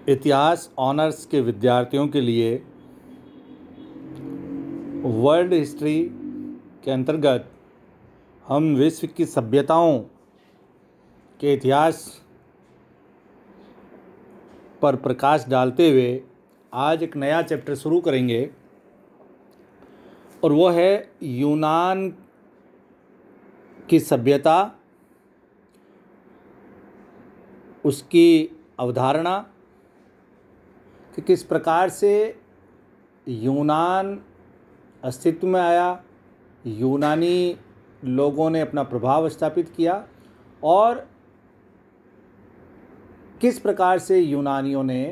इतिहास ऑनर्स के विद्यार्थियों के लिए वर्ल्ड हिस्ट्री के अंतर्गत हम विश्व की सभ्यताओं के इतिहास पर प्रकाश डालते हुए आज एक नया चैप्टर शुरू करेंगे और वो है यूनान की सभ्यता, उसकी अवधारणा कि किस प्रकार से यूनान अस्तित्व में आया, यूनानी लोगों ने अपना प्रभाव स्थापित किया और किस प्रकार से यूनानियों ने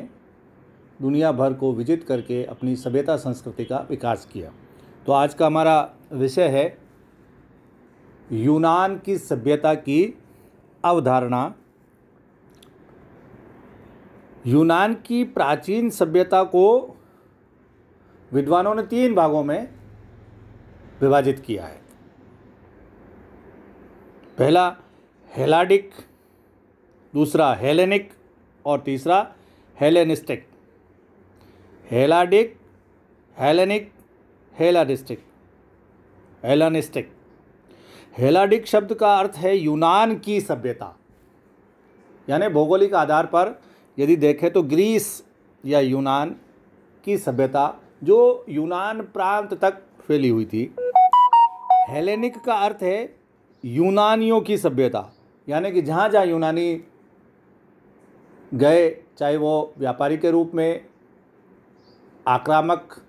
दुनिया भर को विजित करके अपनी सभ्यता संस्कृति का विकास किया। तो आज का हमारा विषय है यूनान की सभ्यता की अवधारणा। यूनान की प्राचीन सभ्यता को विद्वानों ने 3 भागों में विभाजित किया है। पहला हेलाडिक, दूसरा हेलेनिक और तीसरा Hellenistic. Helladic, Hellenic, Hellenistic. Helladic शब्द का अर्थ है यूनान की सभ्यता, यानी भौगोलिक आधार पर यदि देखें तो ग्रीस या यूनान की सभ्यता जो यूनान प्रांत तक फैली हुई थी। हेलेनिक का अर्थ है यूनानियों की सभ्यता, यानी कि जहाँ जहाँ यूनानी गए, चाहे वो व्यापारी के रूप में, आक्रामक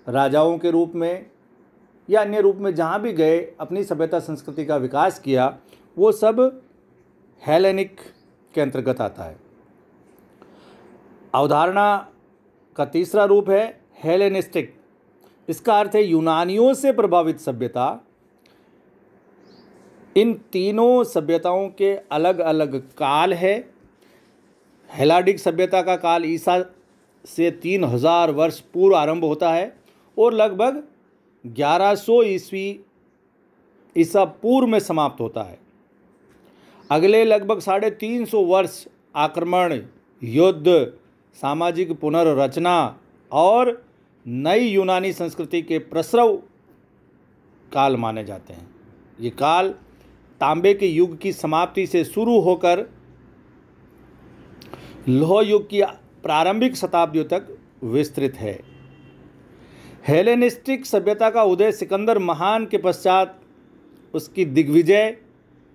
राजाओं के रूप में या अन्य रूप में, जहाँ भी गए अपनी सभ्यता संस्कृति का विकास किया, वो सब हेलेनिक के अंतर्गत आता है। अवधारणा का तीसरा रूप है हेलेनिस्टिक। इसका अर्थ है यूनानियों से प्रभावित सभ्यता। इन तीनों सभ्यताओं के अलग अलग काल है। हेलाडिक सभ्यता का काल ईसा से 3000 वर्ष पूर्व आरंभ होता है और लगभग 1100 ईसा पूर्व में समाप्त होता है। अगले लगभग 350 वर्ष आक्रमण, युद्ध, सामाजिक पुनर्रचना और नई यूनानी संस्कृति के प्रसव काल माने जाते हैं। ये काल तांबे के युग की समाप्ति से शुरू होकर लौह युग की प्रारंभिक शताब्दियों तक विस्तृत है। हेलेनिस्टिक सभ्यता का उदय सिकंदर महान के पश्चात उसकी दिग्विजय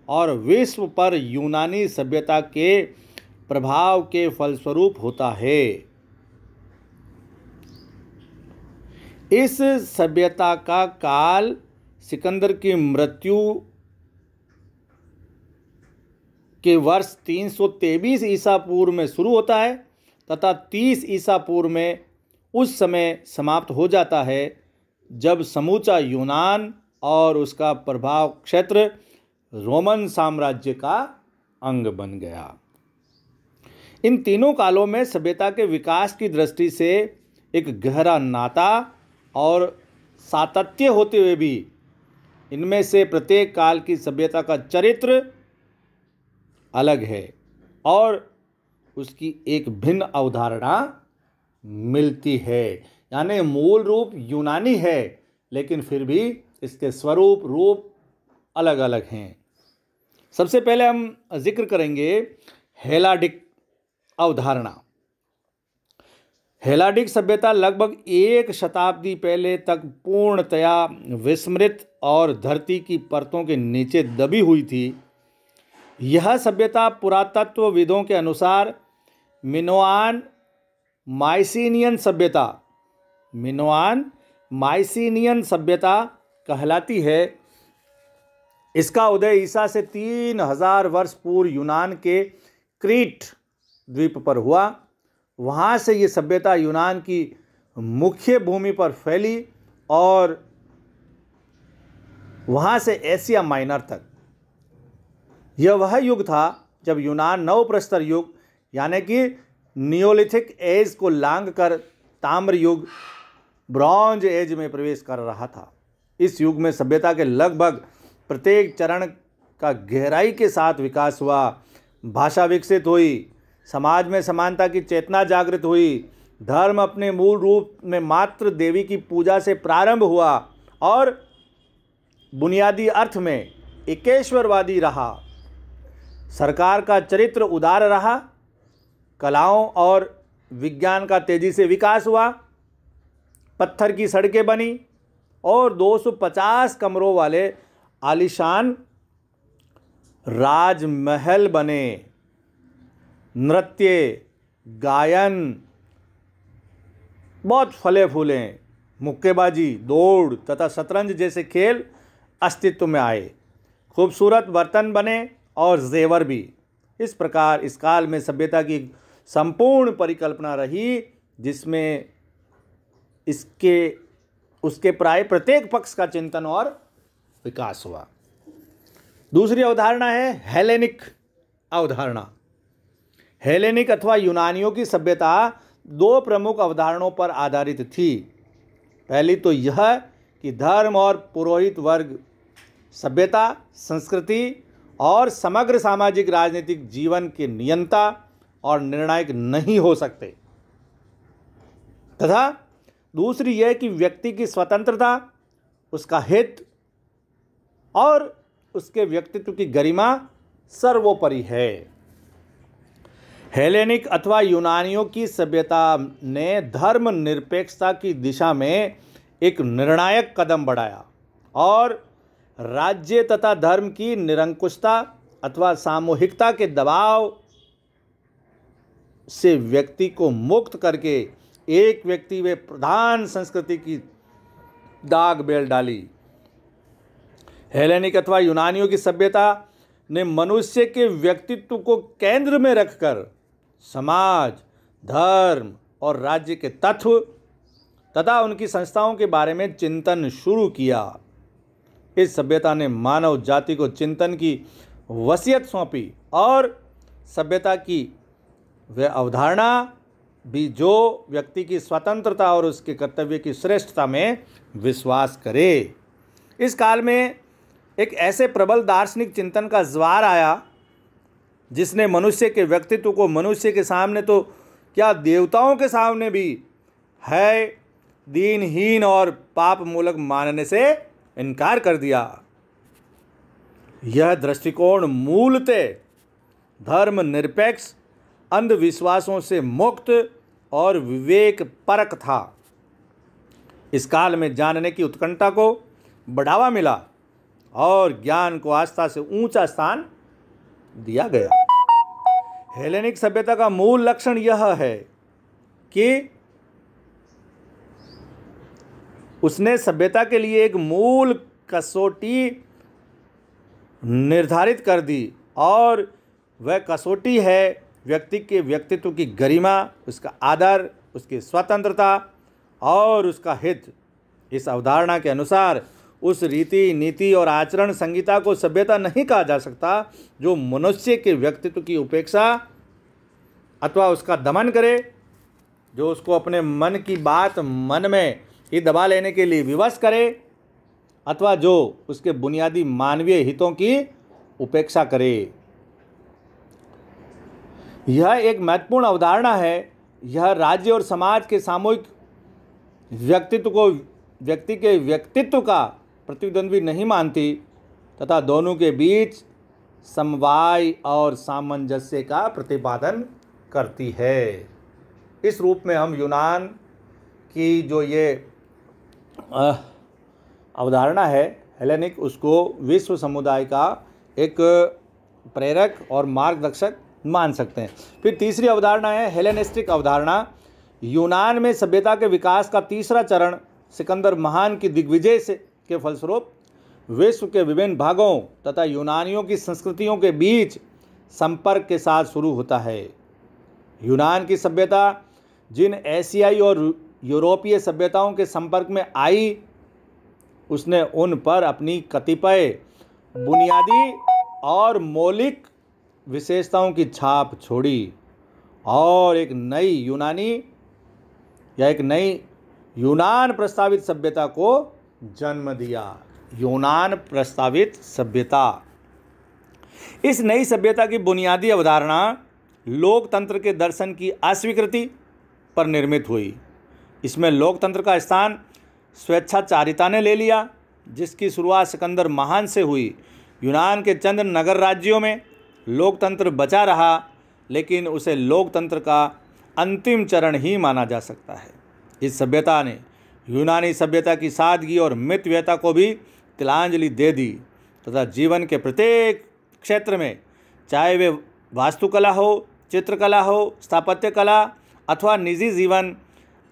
और विश्व पर यूनानी सभ्यता के प्रभाव के फलस्वरूप होता है। इस सभ्यता का काल सिकंदर की मृत्यु के वर्ष 323 ईसा पूर्व में शुरू होता है तथा 30 ईसा पूर्व में उस समय समाप्त हो जाता है जब समूचा यूनान और उसका प्रभाव क्षेत्र रोमन साम्राज्य का अंग बन गया। इन तीनों कालों में सभ्यता के विकास की दृष्टि से एक गहरा नाता और सातत्य होते हुए भी इनमें से प्रत्येक काल की सभ्यता का चरित्र अलग है और उसकी एक भिन्न अवधारणा मिलती है। यानी मूल रूप यूनानी है, लेकिन फिर भी इसके स्वरूप रूप अलग अलग हैं। सबसे पहले हम जिक्र करेंगे हेलाडिक अवधारणा। हेलाडिक सभ्यता लगभग 1 शताब्दी पहले तक पूर्णतया विस्मृत और धरती की परतों के नीचे दबी हुई थी। यह सभ्यता पुरातत्वविदों के अनुसार मिनोआन माइसीनियन सभ्यता कहलाती है। इसका उदय ईसा से 3000 वर्ष पूर्व यूनान के क्रीट द्वीप पर हुआ। वहाँ से ये सभ्यता यूनान की मुख्य भूमि पर फैली और वहाँ से एशिया माइनर तक। यह वह युग था जब यूनान नवप्रस्तर युग यानी कि नियोलिथिक एज को लांघ कर ताम्र युग, ब्रॉन्ज एज में प्रवेश कर रहा था। इस युग में सभ्यता के लगभग प्रत्येक चरण का गहराई के साथ विकास हुआ। भाषा विकसित हुई, समाज में समानता की चेतना जागृत हुई। धर्म अपने मूल रूप में मात्र देवी की पूजा से प्रारंभ हुआ और बुनियादी अर्थ में एकेश्वरवादी रहा। सरकार का चरित्र उदार रहा। कलाओं और विज्ञान का तेजी से विकास हुआ। पत्थर की सड़कें बनी और 250 कमरों वाले आलीशान राजमहल बने। नृत्य, गायन बहुत फले फूले। मुक्केबाजी, दौड़ तथा शतरंज जैसे खेल अस्तित्व में आए। खूबसूरत बर्तन बने और जेवर भी। इस प्रकार इस काल में सभ्यता की संपूर्ण परिकल्पना रही, जिसमें उसके प्राय प्रत्येक पक्ष का चिंतन और विकास हुआ। दूसरी अवधारणा है हेलेनिक अवधारणा। हेलेनिक अथवा यूनानियों की सभ्यता दो प्रमुख अवधारणाओं पर आधारित थी। पहली तो यह कि धर्म और पुरोहित वर्ग सभ्यता, संस्कृति और समग्र सामाजिक राजनीतिक जीवन के नियंता और निर्णायक नहीं हो सकते, तथा दूसरी यह कि व्यक्ति की स्वतंत्रता, उसका हित और उसके व्यक्तित्व की गरिमा सर्वोपरि है। हेलेनिक अथवा यूनानियों की सभ्यता ने धर्मनिरपेक्षता की दिशा में एक निर्णायक कदम बढ़ाया और राज्य तथा धर्म की निरंकुशता अथवा सामूहिकता के दबाव से व्यक्ति को मुक्त करके एक व्यक्ति व प्रधान संस्कृति की दाग बेल डाली। हेलेनिक अथवा यूनानियों की सभ्यता ने मनुष्य के व्यक्तित्व को केंद्र में रखकर समाज, धर्म और राज्य के तत्व तथा उनकी संस्थाओं के बारे में चिंतन शुरू किया। इस सभ्यता ने मानव जाति को चिंतन की वसीयत सौंपी और सभ्यता की वह अवधारणा भी जो व्यक्ति की स्वतंत्रता और उसके कर्तव्य की श्रेष्ठता में विश्वास करे। इस काल में एक ऐसे प्रबल दार्शनिक चिंतन का ज्वार आया जिसने मनुष्य के व्यक्तित्व को मनुष्य के सामने तो क्या देवताओं के सामने भी है दीनहीन और पाप मूलक मानने से इनकार कर दिया। यह दृष्टिकोण मूलतः धर्मनिरपेक्ष, अंधविश्वासों से मुक्त और विवेक परक था। इस काल में जानने की उत्कंठा को बढ़ावा मिला और ज्ञान को आस्था से ऊंचा स्थान दिया गया। हेलेनिक सभ्यता का मूल लक्षण यह है कि उसने सभ्यता के लिए एक मूल कसौटी निर्धारित कर दी और वह कसौटी है व्यक्ति के व्यक्तित्व की गरिमा, उसका आदर, उसकी स्वतंत्रता और उसका हित। इस अवधारणा के अनुसार उस रीति, नीति और आचरण संहिता को सभ्यता नहीं कहा जा सकता जो मनुष्य के व्यक्तित्व की उपेक्षा अथवा उसका दमन करे, जो उसको अपने मन की बात मन में ही दबा लेने के लिए विवश करे अथवा जो उसके बुनियादी मानवीय हितों की उपेक्षा करे। यह एक महत्वपूर्ण अवधारणा है। यह राज्य और समाज के सामूहिक व्यक्तित्व को व्यक्ति के व्यक्तित्व का प्रतिद्वंद्वी नहीं मानती तथा दोनों के बीच समवाय और सामंजस्य का प्रतिपादन करती है। इस रूप में हम यूनान की जो ये अवधारणा है हेलेनिक, उसको विश्व समुदाय का एक प्रेरक और मार्गदर्शक मान सकते हैं। फिर तीसरी अवधारणा है हेलेनिस्टिक अवधारणा। यूनान में सभ्यता के विकास का तीसरा चरण सिकंदर महान की दिग्विजय के फलस्वरूप विश्व के विभिन्न भागों तथा यूनानियों की संस्कृतियों के बीच संपर्क के साथ शुरू होता है। यूनान की सभ्यता जिन एशियाई और यूरोपीय सभ्यताओं के संपर्क में आई, उसने उन पर अपनी कतिपय बुनियादी और मौलिक विशेषताओं की छाप छोड़ी और एक नई यूनान प्रस्तावित सभ्यता को जन्म दिया। यूनान प्रस्तावित सभ्यता। इस नई सभ्यता की बुनियादी अवधारणा लोकतंत्र के दर्शन की अस्वीकृति पर निर्मित हुई। इसमें लोकतंत्र का स्थान स्वेच्छाचारिता ने ले लिया, जिसकी शुरुआत सिकंदर महान से हुई। यूनान के चंद नगर राज्यों में लोकतंत्र बचा रहा, लेकिन उसे लोकतंत्र का अंतिम चरण ही माना जा सकता है। इस सभ्यता ने यूनानी सभ्यता की सादगी और मितव्ययता को भी तिलांजलि दे दी तथा जीवन के प्रत्येक क्षेत्र में, चाहे वे वास्तुकला हो, चित्रकला हो, स्थापत्य कला अथवा निजी जीवन,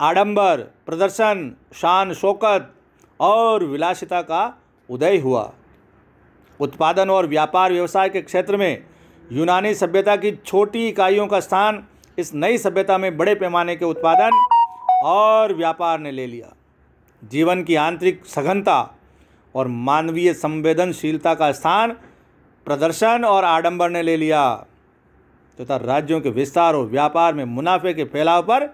आडंबर, प्रदर्शन, शान शौकत और विलासिता का उदय हुआ। उत्पादन और व्यापार व्यवसाय के क्षेत्र में यूनानी सभ्यता की छोटी इकाइयों का स्थान इस नई सभ्यता में बड़े पैमाने के उत्पादन और व्यापार ने ले लिया। जीवन की आंतरिक सघनता और मानवीय संवेदनशीलता का स्थान प्रदर्शन और आडंबर ने ले लिया तथा राज्यों के विस्तार और व्यापार में मुनाफे के फैलाव पर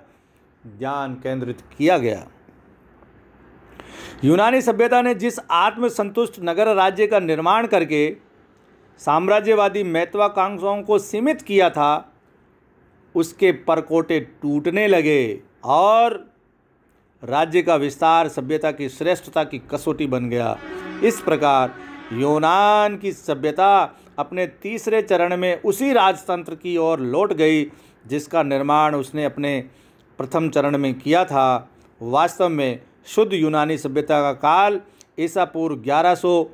ध्यान केंद्रित किया गया। यूनानी सभ्यता ने जिस आत्मसंतुष्ट नगर राज्य का निर्माण करके साम्राज्यवादी महत्वाकांक्षाओं को सीमित किया था, उसके परकोटे टूटने लगे और राज्य का विस्तार सभ्यता की श्रेष्ठता की कसौटी बन गया। इस प्रकार यूनान की सभ्यता अपने तीसरे चरण में उसी राजतंत्र की ओर लौट गई जिसका निर्माण उसने अपने प्रथम चरण में किया था। वास्तव में शुद्ध यूनानी सभ्यता का काल ईसा पूर्व 1100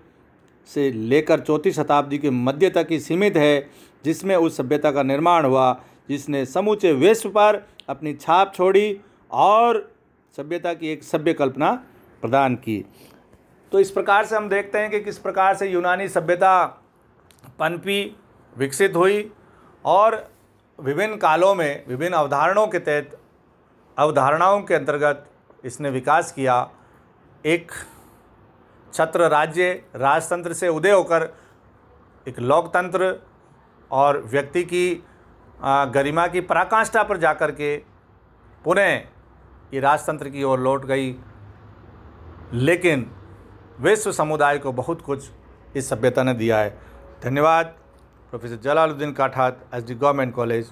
से लेकर 4वीं शताब्दी के मध्य तक ही सीमित है, जिसमें उस सभ्यता का निर्माण हुआ जिसने समूचे विश्व पर अपनी छाप छोड़ी और सभ्यता की एक सभ्य कल्पना प्रदान की। तो इस प्रकार से हम देखते हैं कि किस प्रकार से यूनानी सभ्यता पनपी, विकसित हुई और विभिन्न कालों में विभिन्न अवधारणाओं के अंतर्गत इसने विकास किया। एक छत्र राज्य राजतंत्र से उदय होकर एक लोकतंत्र और व्यक्ति की गरिमा की पराकाष्ठा पर जाकर के पुनः ये राजतंत्र की ओर लौट गई। लेकिन विश्व समुदाय को बहुत कुछ इस सभ्यता ने दिया है। धन्यवाद। Professor Jalaluddin Kathat, SD government college,